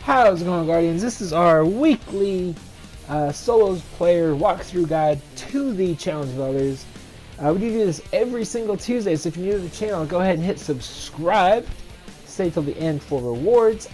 How's it going, Guardians? This is our weekly solos player walkthrough guide to the challenge builders. We do this every single Tuesday, so if you're new to the channel, go ahead and hit subscribe. Stay till the end for rewards.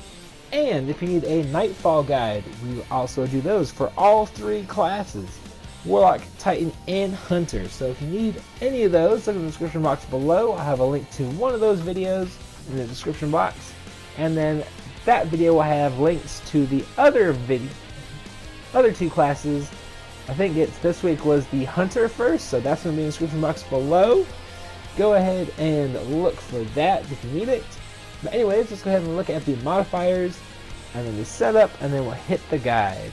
And if you need a Nightfall guide, we also do those for all three classes: Warlock, Titan, and Hunter. So if you need any of those, look in the description box below. I have a link to one of those videos in the description box. And then that video will have links to the other two classes. I think this week was the Hunter first, so that's going to be in the description box below. Go ahead and look for that if you need it. But anyways, let's go ahead and look at the modifiers, and then the setup, and then we'll hit the guide.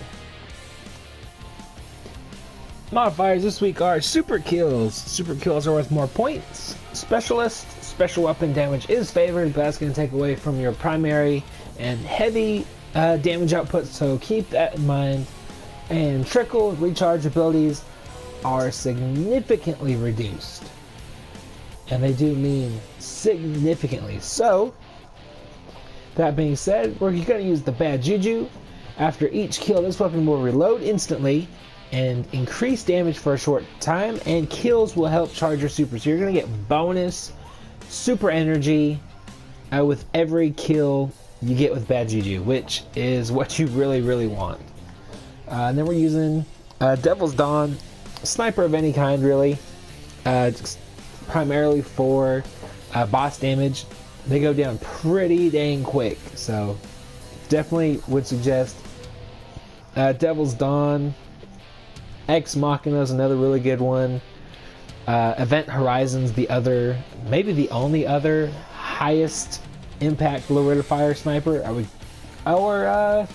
Modifiers this week are super kills. Super kills are worth more points. Specialist, special weapon damage is favored, but that's going to take away from your primary and heavy damage output, so keep that in mind. And Trickle, recharge abilities are significantly reduced. And they do mean significantly. So, that being said, we're going to use the Bad Juju. After each kill, this weapon will reload instantly and increase damage for a short time, and kills will help charge your super. So you're going to get bonus super energy with every kill you get with Bad Juju, which is what you really want. And then we're using Devil's Dawn, sniper of any kind really, primarily for boss damage. They go down pretty dang quick, so definitely would suggest Devil's Dawn. Ex Machina is another really good one. Event Horizon's the other, maybe the only other highest impact low rate of fire sniper. Well,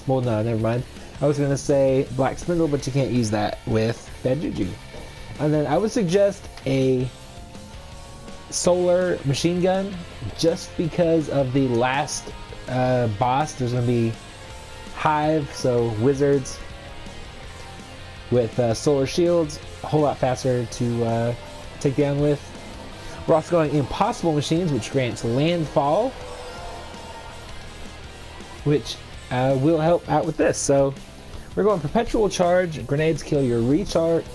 no, never mind. I was gonna say Black Spindle, but you can't use that with Bad Juju. And then I would suggest a solar machine gun, just because of the last boss. There's gonna be Hive, so wizards with solar shields, a whole lot faster to take down with. We're also going Impossible Machines, which grants landfall, which will help out with this. So we're going Perpetual Charge. Grenades kill your recharge.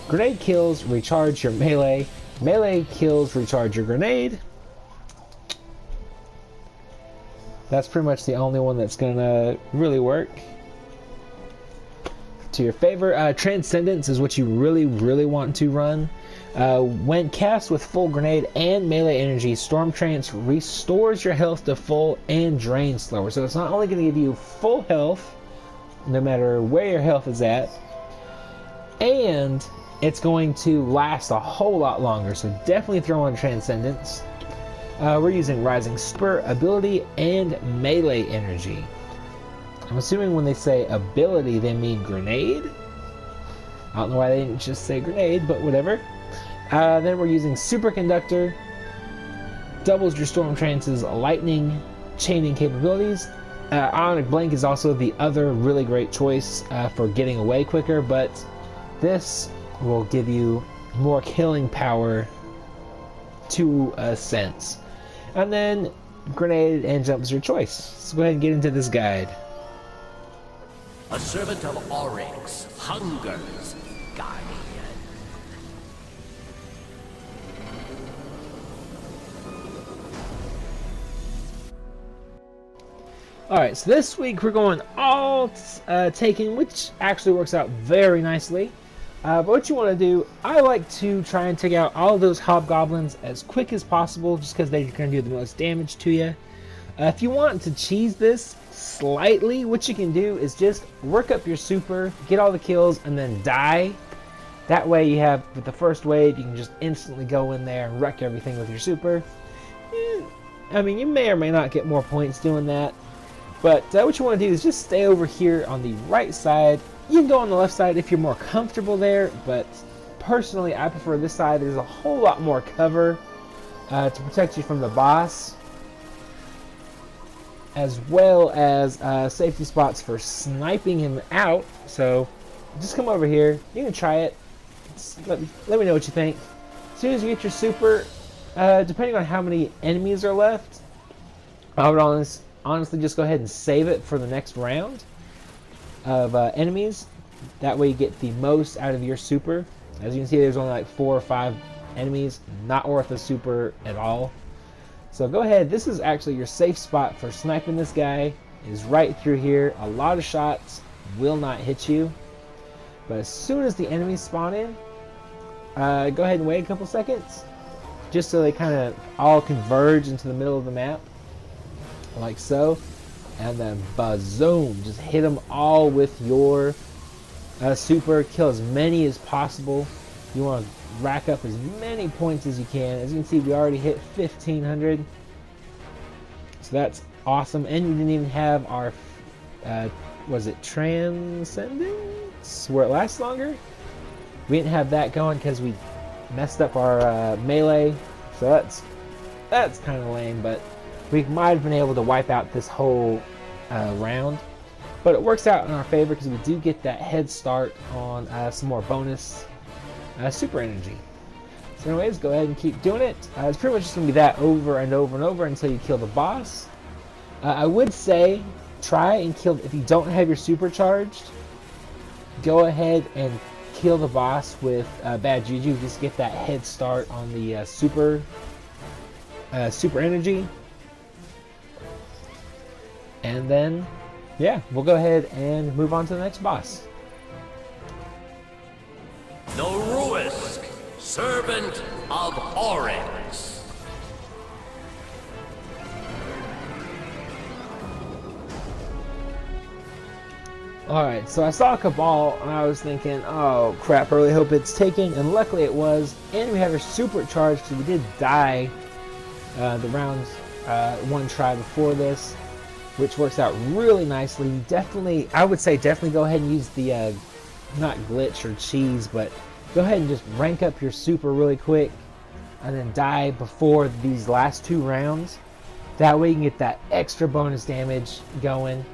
Grenade kills recharge your melee. Melee kills recharge your grenade. That's pretty much the only one that's gonna really work to your favor. Transcendence is what you really want to run. When cast with full grenade and melee energy, Storm Trance restores your health to full and drains slower. So it's not only going to give you full health, no matter where your health is at, and it's going to last a whole lot longer. So definitely throw on Transcendence. We're using Rising Spur, ability, and melee energy. I'm assuming when they say ability, they mean grenade. I don't know why they didn't just say grenade, but whatever. Then we're using Superconductor. Doubles your Storm Trance's lightning chaining capabilities. Ionic Blink is also the other really great choice for getting away quicker, but this will give you more killing power to a sense. And then grenade and jump is your choice. Let's go ahead and get into this guide. A servant of Oryx, Hunger's guardian. Alright, so this week we're going all taking, which actually works out very nicely. But what you want to do, I like to try and take out all of those hobgoblins as quick as possible, just because they're going to do the most damage to you. If you want to cheese this slightly, what you can do is just work up your super, get all the kills, and then die. That way you have, with the first wave, you can just instantly go in there and wreck everything with your super. I mean, you may or may not get more points doing that. But what you want to do is just stay over here on the right side. You can go on the left side if you're more comfortable there, but personally I prefer this side. There's a whole lot more cover to protect you from the boss, as well as safety spots for sniping him out. So just come over here. You can try it. Let me know what you think. As soon as you get your super, depending on how many enemies are left, I would honestly just go ahead and save it for the next round of enemies. That way you get the most out of your super. As you can see, there's only like 4 or 5 enemies. Not worth a super at all. So go ahead. This is actually your safe spot for sniping this guy. Is right through here. A lot of shots will not hit you. But as soon as the enemies spawn in, go ahead and wait a couple seconds. Just so they kind of all converge into the middle of the map. Like so. And then bazoom. Just hit them all with your super. Kill as many as possible. You want to rack up as many points as you can. As you can see, we already hit 1,500. So that's awesome. And we didn't even have our, was it Transcendence? Where it lasts longer? We didn't have that going because we messed up our melee. So that's kind of lame, but we might have been able to wipe out this whole round. But it works out in our favor because we do get that head start on some more bonus super energy. So anyways, go ahead and keep doing it. It's pretty much just going to be that over and over and over until you kill the boss. I would say try and kill, if you don't have your super charged, go ahead and kill the boss with Bad Juju. Just get that head start on the super energy. And then, yeah, we'll go ahead and move on to the next boss. The Ruisk, Servant of Oryx. Alright, so I saw a Cabal and I was thinking, oh crap, I really hope it's taken, and luckily it was. And we have her super charged because we did die the round one try before this, which works out really nicely. Definitely, I would say definitely go ahead and use the, not glitch or cheese, but go ahead and just rank up your super really quick and then die before these last 2 rounds. That way you can get that extra bonus damage going.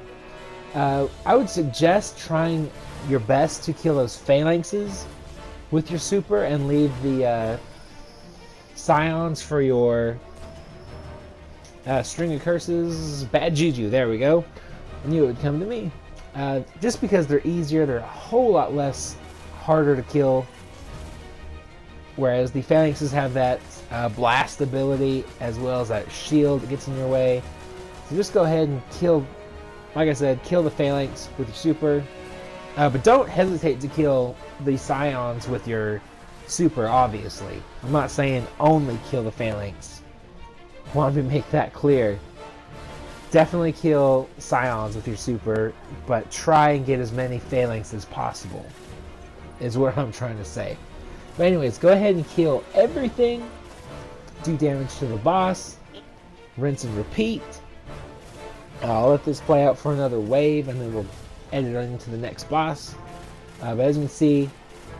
I would suggest trying your best to kill those phalanxes with your super and leave the scions for your string of curses. Bad Juju, there we go. I knew it would come to me. Just because they're easier, they're a whole lot less harder to kill. Whereas the phalanxes have that blast ability as well as that shield that gets in your way. So just go ahead and kill, like I said, kill the phalanx with your super. But don't hesitate to kill the scions with your super, obviously. I'm not saying only kill the phalanx. I want to make that clear. Definitely kill scions with your super, but try and get as many phalanx as possible, is what I'm trying to say. But anyways, go ahead and kill everything. Do damage to the boss. Rinse and repeat. I'll let this play out for another wave, and then we'll edit on into the next boss. But as you can see,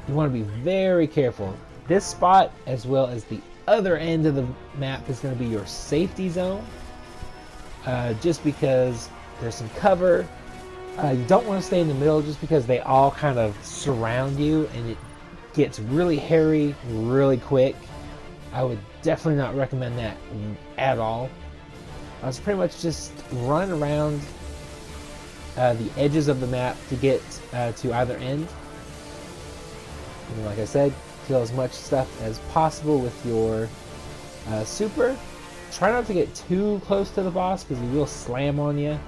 you want to be very careful. This spot, as well as the other end of the map, is going to be your safety zone. Just because there's some cover. You don't want to stay in the middle just because they all kind of surround you, and it gets really hairy really quick. I would definitely not recommend that at all. I was pretty much just run around the edges of the map to get to either end. And like I said, kill as much stuff as possible with your super. Try not to get too close to the boss because he will slam on you.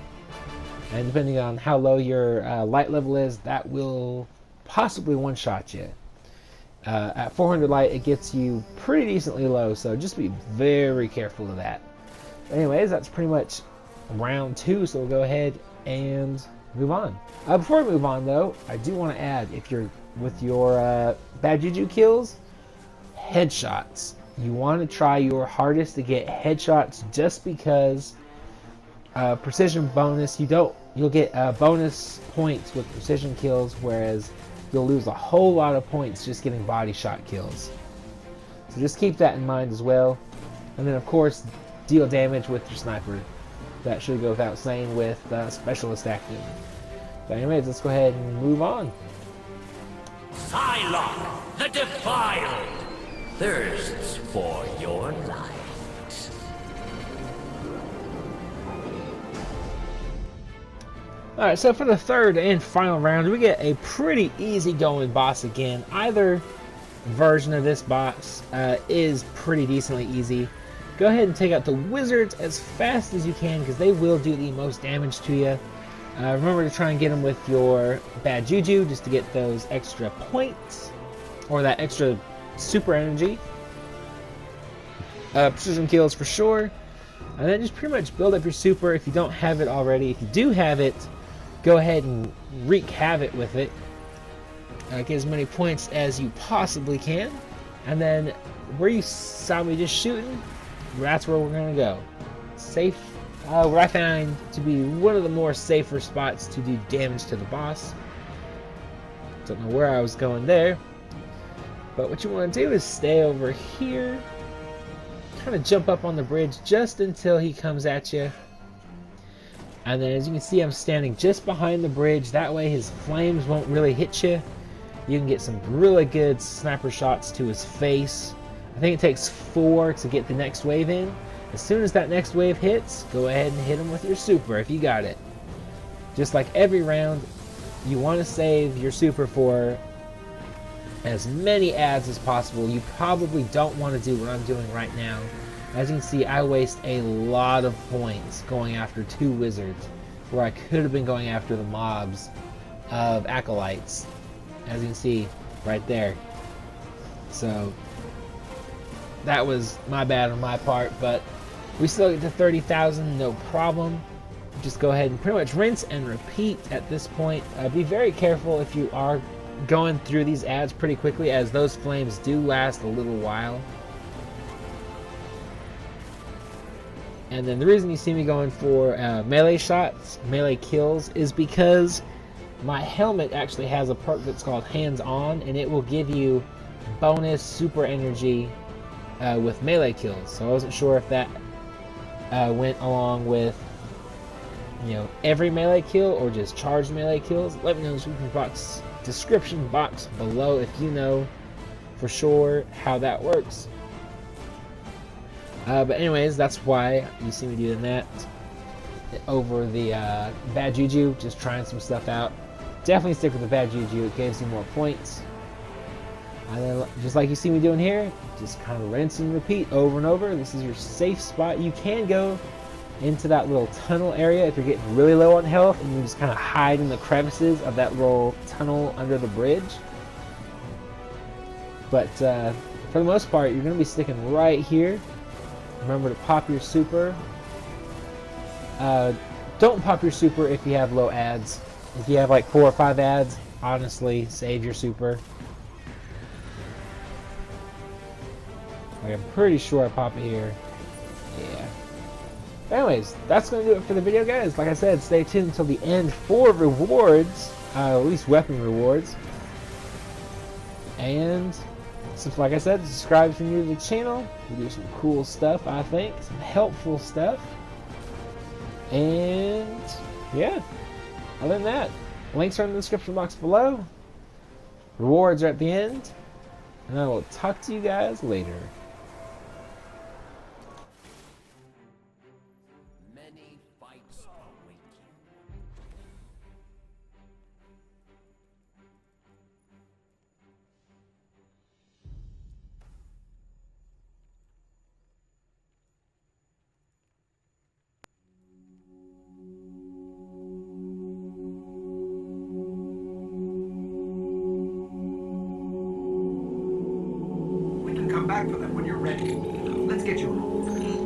And depending on how low your light level is, that will possibly one-shot you. At 400 light, it gets you pretty decently low, so just be very careful of that. Anyways, that's pretty much round 2, so we'll go ahead and move on. Before we move on, though, I do want to add, if you're with your Bad Juju kills, headshots. You want to try your hardest to get headshots, just because precision bonus, you'll get bonus points with precision kills, whereas you'll lose a whole lot of points just getting body shot kills. So just keep that in mind as well. And then of course, deal damage with your sniper. That should go without saying with specialist active. But anyways, let's go ahead and move on. Psylocke, the Defiled, thirsts for your light. Alright, so for the third and final round, we get a pretty easy going boss again. Either version of this boss is pretty decently easy. Go ahead and take out the wizards as fast as you can because they will do the most damage to you. Remember to try and get them with your Bad Juju just to get those extra points or that extra super energy. Precision kills for sure. And then just pretty much build up your super if you don't have it already. If you do have it, go ahead and wreak havoc with it. Get as many points as you possibly can. And then where you saw me just shooting, that's where we're going to go. Safe. What I find to be one of the more safer spots to do damage to the boss. Don't know where I was going there. But what you want to do is stay over here. Kind of jump up on the bridge just until he comes at you. And then as you can see, I'm standing just behind the bridge. That way his flames won't really hit you. You can get some really good sniper shots to his face. I think it takes 4 to get the next wave in. As soon as that next wave hits, go ahead and hit him with your super if you got it. Just like every round, you want to save your super for as many adds as possible. You probably don't want to do what I'm doing right now. As you can see, I waste a lot of points going after 2 wizards, where I could have been going after the mobs of acolytes. As you can see, right there. So, that was my bad on my part, but we still get to 30,000, no problem. Just go ahead and pretty much rinse and repeat at this point. Be very careful if you are going through these ads pretty quickly, as those flames do last a little while. And then the reason you see me going for melee shots, melee kills, is because my helmet actually has a perk that's called Hands On, and it will give you bonus super energy with melee kills. So I wasn't sure if that went along with, you know, every melee kill or just charged melee kills. Let me know in the description box below if you know for sure how that works. But anyways, that's why you see me doing that over the Bad Juju, just trying some stuff out. Definitely stick with the Bad Juju, it gives you more points. And then, just like you see me doing here, just kind of rinse and repeat over and over. This is your safe spot. You can go into that little tunnel area if you're getting really low on health, and you just kind of hide in the crevices of that little tunnel under the bridge. But for the most part, you're going to be sticking right here. Remember to pop your super. Don't pop your super if you have low ads. If you have like 4 or 5 ads, honestly, save your super. Like, I'm pretty sure I pop it here. Yeah. But anyways, that's going to do it for the video, guys. Like I said, stay tuned until the end for rewards. At least weapon rewards. And like I said, subscribe if you're new to the channel. We do some cool stuff, I think. Some helpful stuff. And yeah. Other than that, links are in the description box below. Rewards are at the end. And I will talk to you guys later. Many fights await you. We can come back for them when you're ready. Let's get you home.